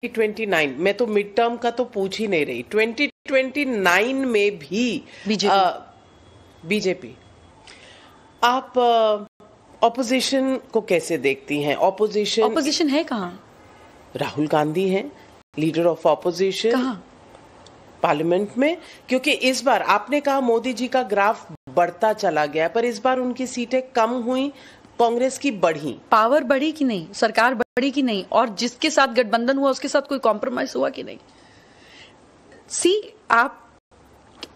2029 मैं तो mid term का तो पूछ ही नहीं रही, 2029 में भी बीजेपी आप ऑपोजिशन को कैसे देखती हैं? ऑपोजिशन है कहाँ? राहुल गांधी हैं लीडर ऑफ ऑपोजिशन। कहाँ? पार्लियामेंट में। क्योंकि इस बार आपने कहा मोदी जी का ग्राफ बढ़ता चला गया, पर इस बार उनकी सीटें कम हुई, कांग्रेस की बढ़ी। पावर बढ़ी कि नहीं, सरकार बढ़ी कि नहीं, और जिसके साथ गठबंधन हुआ उसके साथ कोई कॉम्प्रोमाइज हुआ कि नहीं? आप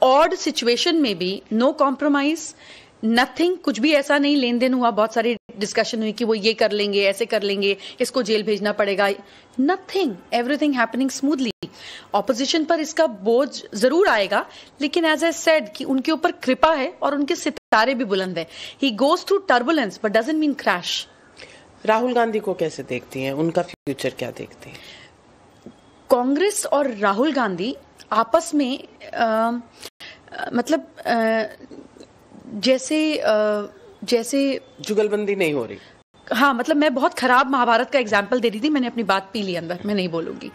ऑड सिचुएशन में भी नो कॉम्प्रोमाइज, नथिंग, कुछ भी ऐसा नहीं लेन देन हुआ। बहुत सारी डिस्कशन हुई कि वो ये कर लेंगे, ऐसे कर लेंगे, इसको जेल भेजना पड़ेगा, nothing, everything happening smoothly. Opposition पर इसका बोझ जरूर आएगा, लेकिन एज आई सेड कि उनके ऊपर कृपा है और उनके सितारे भी बुलंद है। He goes through turbulence but doesn't mean crash. Rahul Gandhi को कैसे देखती हैं, उनका फ्यूचर क्या देखती हैं? कांग्रेस और राहुल गांधी आपस में जैसे जुगलबंदी नहीं हो रही। हाँ, मतलब मैं बहुत खराब महाभारत का एग्जाम्पल दे रही थी, मैंने अपनी बात पी ली अंदर, मैं नहीं बोलूंगी।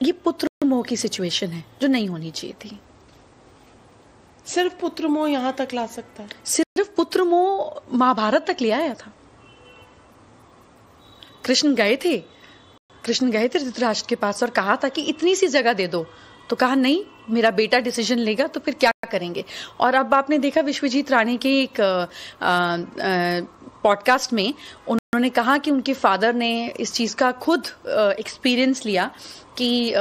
ये पुत्र मोह की सिचुएशन है जो नहीं होनी चाहिए थी। सिर्फ पुत्र मोह यहां तक ला सकता है? सिर्फ पुत्र मोह महाभारत तक ले आया था। कृष्ण गए थे धृतराष्ट्र के पास और कहा था कि इतनी सी जगह दे दो, तो कहा नहीं, मेरा बेटा डिसीजन लेगा तो फिर क्या करेंगे। और अब आपने देखा विश्वजीत राणे के एक पॉडकास्ट में उन्होंने कहा कि उनके फादर ने इस चीज का खुद एक्सपीरियंस लिया कि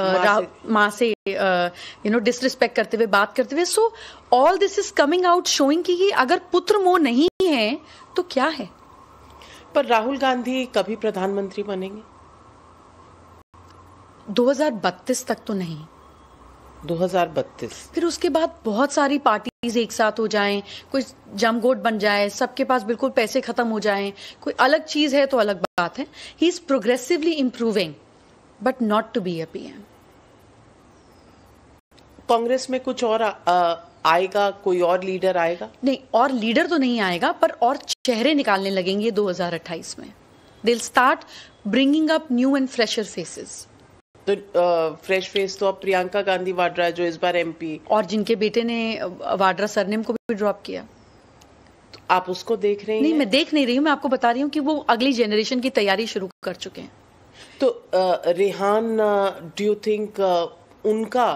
माँ से डिसरिस्पेक्ट करते हुए, बात करते हुए। So all this is coming out showing कि अगर पुत्र मोह नहीं है तो क्या है। पर राहुल गांधी कभी प्रधानमंत्री बनेंगे? 2032 तक तो नहीं। 2032 फिर उसके बाद बहुत सारी पार्टीज एक साथ हो जाएं, कोई जमगोट बन जाए, सबके पास बिल्कुल पैसे खत्म हो जाएं, कोई अलग चीज है तो अलग बात है। He is progressively improving but not to be a PM. Congress में कुछ और आएगा, कोई और लीडर आएगा? नहीं, और लीडर तो नहीं आएगा, पर और चेहरे निकालने लगेंगे 2028 में। They will start bringing up new and fresher faces. तो फ्रेश फेस तो अब प्रियंका गांधी वाड्रा है जो इस बार एमपी, और जिनके बेटे ने वाड्रा सरनेम को भी ड्रॉप किया। तो आप उसको देख रहे हैं? नहीं, मैं देख नहीं रही हूँ, मैं आपको बता रही हूँ कि वो अगली जनरेशन की तैयारी शुरू कर चुके हैं। तो रेहान, डू यू थिंक उनका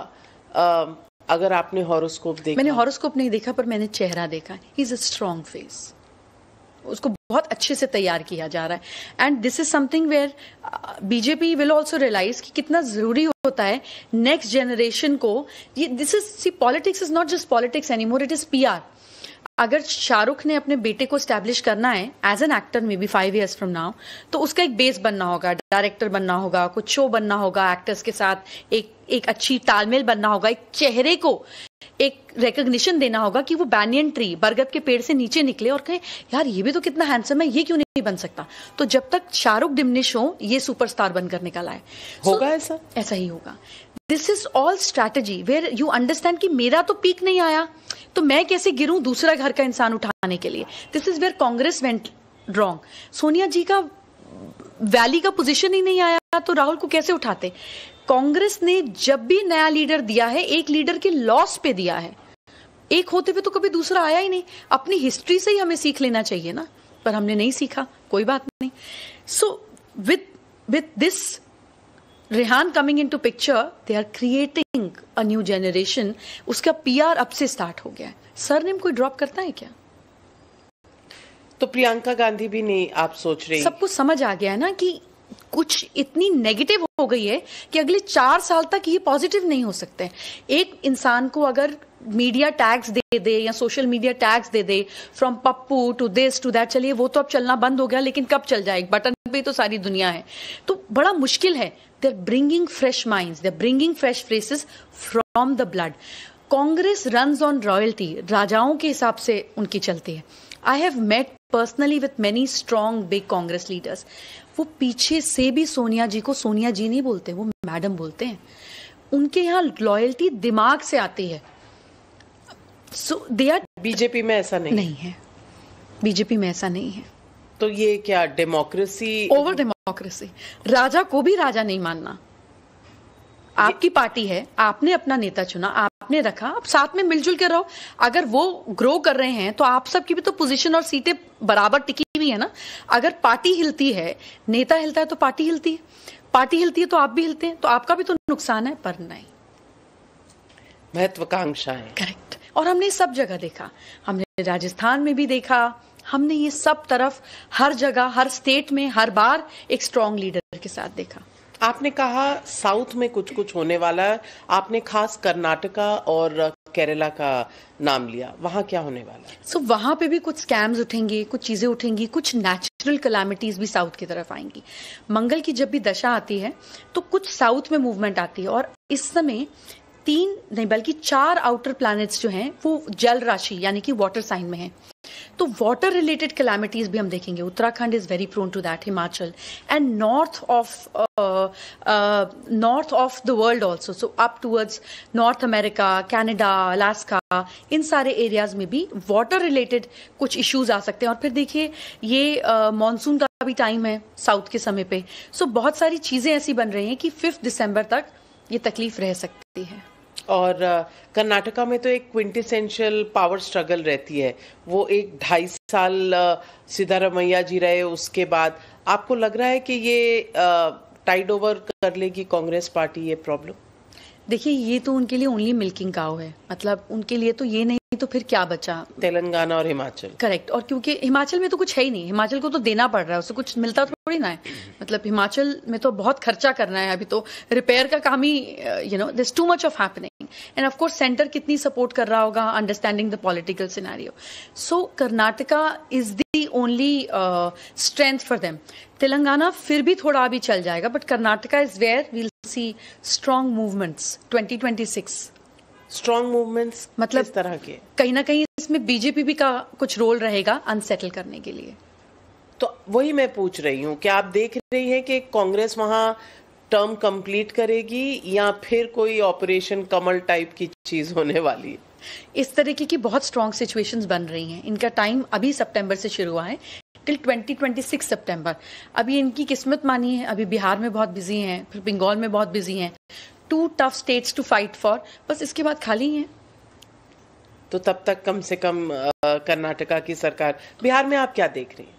अगर आपने हॉरोस्कोप देखा? मैंने हॉरोस्कोप नहीं देखा, पर मैंने चेहरा देखा। He is a strong face, उसको बहुत अच्छे से तैयार किया जा रहा है। And this is something where BJP will also realize कि कितना जरूरी होता है नेक्स्ट जनरेशन को। ये this is, see, politics is not just politics anymore, it is PR. अगर शाहरुख ने अपने बेटे को स्टैब्लिश करना है as an actor maybe 5 years from now, तो उसका एक बेस बनना होगा, डायरेक्टर बनना होगा, कुछ शो बनना होगा, एक्टर्स के साथ एक अच्छी तालमेल बनना होगा, एक चेहरे को एक रिकॉग्निशन देना होगा कि वो बैनियन ट्री, बरगद के पेड़ से नीचे निकले और कहे यार ये भी तो कितना हैंडसम है, ये क्यों नहीं बन सकता। तो जब तक शाहरुख डिमिनिश हो, ये सुपरस्टार बनकर निकल आए। होगा ऐसा ही होगा। This is all strategy where you understand कि मेरा तो पीक नहीं आया, तो मैं कैसे गिरूं दूसरा घर का इंसान उठाने के लिए। This is where Congress went wrong. Sonia ji का वैली का पोजीशन ही नहीं आया, तो राहुल को कैसे उठाते। कांग्रेस ने जब भी नया लीडर दिया है, एक लीडर के लॉस पे दिया है, एक होते हुए तो कभी दूसरा आया ही नहीं। अपनी हिस्ट्री से ही हमें सीख लेना चाहिए ना, पर हमने नहीं सीखा, कोई बात नहीं। So with this Rehan coming into picture, they are creating a new generation. उसका पीआर अब से स्टार्ट हो गया है। सरनेम कोई ड्रॉप करता है क्या? तो प्रियंका गांधी भी नहीं आप सोच रही? सबको समझ आ गया है ना कि कुछ इतनी नेगेटिव हो गई है कि अगले 4 साल तक ये पॉजिटिव नहीं हो सकते। एक इंसान को अगर मीडिया टैग्स दे दे या सोशल मीडिया टैग्स दे दे, from Pappu to this to that, चलिए वो तो अब चलना बंद हो गया, लेकिन कब चल जाए, एक बटन पे तो सारी दुनिया है, तो बड़ा मुश्किल है। They are bringing fresh minds, they are bringing fresh faces from the blood. Congress runs on royalty, राजाओं के हिसाब से उनकी चलती है। I have met personally with many strong big Congress leaders. वो पीछे से भी सोनिया जी को सोनिया जी नहीं बोलते, वो मैडम बोलते हैं। उनके यहाँ लॉयल्टी दिमाग से आती है। सो दे आर, बीजेपी में ऐसा नहीं है। बीजेपी में ऐसा नहीं है। तो ये क्या डेमोक्रेसी ओवर डेमोक्रेसी? राजा को भी राजा नहीं मानना, आपकी पार्टी है, आपने अपना नेता चुना, आपने रखा, आप साथ में मिलजुल के रहो। अगर वो ग्रो कर रहे हैं तो आप सबकी भी तो पोजीशन और सीटें बराबर टिकी हुई है ना। अगर पार्टी हिलती है, नेता हिलता है तो पार्टी हिलती है, पार्टी हिलती है तो आप भी हिलते हैं, तो आपका भी तो नुकसान है। पर नहीं, महत्वाकांक्षा है। करेक्ट। और हमने सब जगह देखा, हमने राजस्थान में भी देखा, हमने ये सब तरफ, हर जगह, हर स्टेट में हर बार एक स्ट्रॉन्ग लीडर के साथ देखा। आपने कहा साउथ में कुछ कुछ होने वाला है, आपने खास कर्नाटका और केरला का नाम लिया, वहां क्या होने वाला है? सो वहां पे भी कुछ स्कैम्स उठेंगे, कुछ चीजें उठेंगी, कुछ नेचुरल कैलामिटीज भी साउथ की तरफ आएंगी। मंगल की जब भी दशा आती है तो कुछ साउथ में मूवमेंट आती है, और इस समय 3 नहीं बल्कि 4 आउटर प्लैनेट्स जो हैं वो जल राशि यानी कि वाटर साइन में हैं। तो वाटर रिलेटेड कैलामिटीज भी हम देखेंगे। Uttarakhand is very prone to that, Himachal and north of the world also, so up towards North America, Canada, Alaska, इन सारे एरियाज में भी वाटर रिलेटेड कुछ इश्यूज आ सकते हैं। और फिर देखिए ये मॉनसून का भी टाइम है साउथ के समय पे, सो बहुत सारी चीजें ऐसी बन रही हैं कि 5 दिसंबर तक ये तकलीफ रह सकती है। और कर्नाटका में तो एक क्विंटेसेंशियल पावर स्ट्रगल रहती है, वो 1-2.5 साल सिद्धारमैया जी रहे, उसके बाद आपको लग रहा है कि ये टाइड ओवर कर लेगी कांग्रेस पार्टी ये प्रॉब्लम? देखिए ये तो उनके लिए ओनली मिल्किंग काउ है, मतलब उनके लिए तो ये नहीं तो फिर क्या बचा? तेलंगाना और हिमाचल। करेक्ट। और क्योंकि हिमाचल में तो कुछ है ही नहीं, हिमाचल को तो देना पड़ रहा है, उससे कुछ मिलता थोड़ी ना है। मतलब हिमाचल में तो बहुत खर्चा करना है, अभी तो रिपेयर का काम ही, you know, there is too much of happening. And of course centre कितनी सपोर्ट कर रहा होगा, understanding the political scenario. So Karnataka is the only strength for them. Telangana फिर भी थोड़ा अभी चल जाएगा, but Karnataka is where we'll see strong movements 2026। Strong movements मतलब इस तरह के, कहीं ना कहीं इसमें बीजेपी भी का कुछ रोल रहेगा अनसेटल करने के लिए। तो वही मैं पूछ रही हूँ कि आप देख रही हैं कि कांग्रेस वहां टर्म कंप्लीट करेगी या फिर कोई ऑपरेशन कमल टाइप की चीज होने वाली है? इस तरीके की बहुत स्ट्रॉन्ग सिचुएशंस बन रही हैं। इनका टाइम अभी सितंबर से शुरू हुआ है टिल 2026 सितंबर। अभी इनकी किस्मत मानी है, अभी बिहार में बहुत बिजी हैं, फिर बंगाल में बहुत बिजी हैं। 2 tough states to fight for, बस इसके बाद खाली हैं। तो तब तक कम से कम कर्नाटका की सरकार। बिहार में आप क्या देख रही हैं?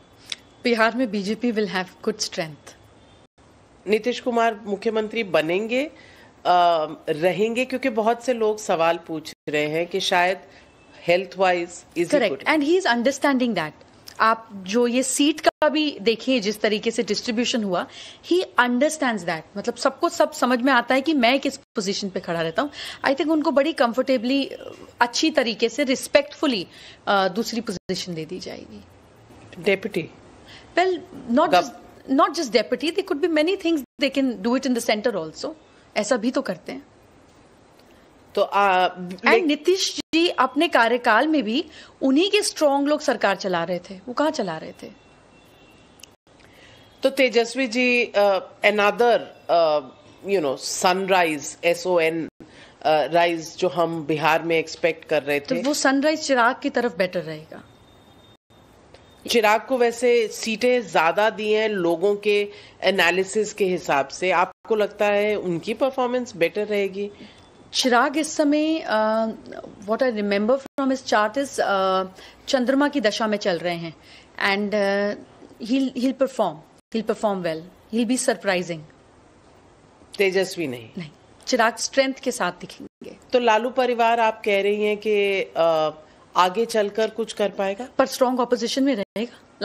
बिहार में BJP will have good strength. Nitish Kumar मुख्यमंत्री बनेंगे, रहेंगे? क्योंकि बहुत से लोग सवाल पूछ रहे हैं कि शायद health wise is correct, and he is understanding that. आप जो ये सीट का भी देखिए जिस तरीके से डिस्ट्रीब्यूशन हुआ, ही अंडरस्टैंड्स दैट। मतलब सबको सब समझ में आता है कि मैं किस पोजीशन पे खड़ा रहता हूँ। आई थिंक उनको बड़ी कंफर्टेबली, अच्छी तरीके से, रिस्पेक्टफुली दूसरी पोजीशन दे दी जाएगी। Deputy? Well, not just deputy, they could be many things, they can do it in the centre also. ऐसा भी तो करते हैं। तो एंड नीतीश जी अपने कार्यकाल में भी उन्हीं के स्ट्रॉन्ग लोग सरकार चला रहे थे, वो कहाँ चला रहे थे? तो Tejashwi ji another sunrise, SON rise जो हम बिहार में एक्सपेक्ट कर रहे थे, तो वो सनराइज चिराग की तरफ बेटर रहेगा। चिराग को वैसे सीटें ज्यादा दी हैं लोगों के एनालिसिस के हिसाब से, आपको लगता है उनकी परफॉर्मेंस बेटर रहेगी? चिराग इस समय what I remember from his chart is चंद्रमा की दशा में चल रहे हैं, and he'll perform well, he'll be surprising। तेजस्वी नहीं, चिराग स्ट्रेंथ के साथ दिखेंगे। तो लालू परिवार आप कह रही हैं कि आगे चलकर कुछ कर पाएगा, पर स्ट्रॉन्ग ऑपोजिशन में रहेगा।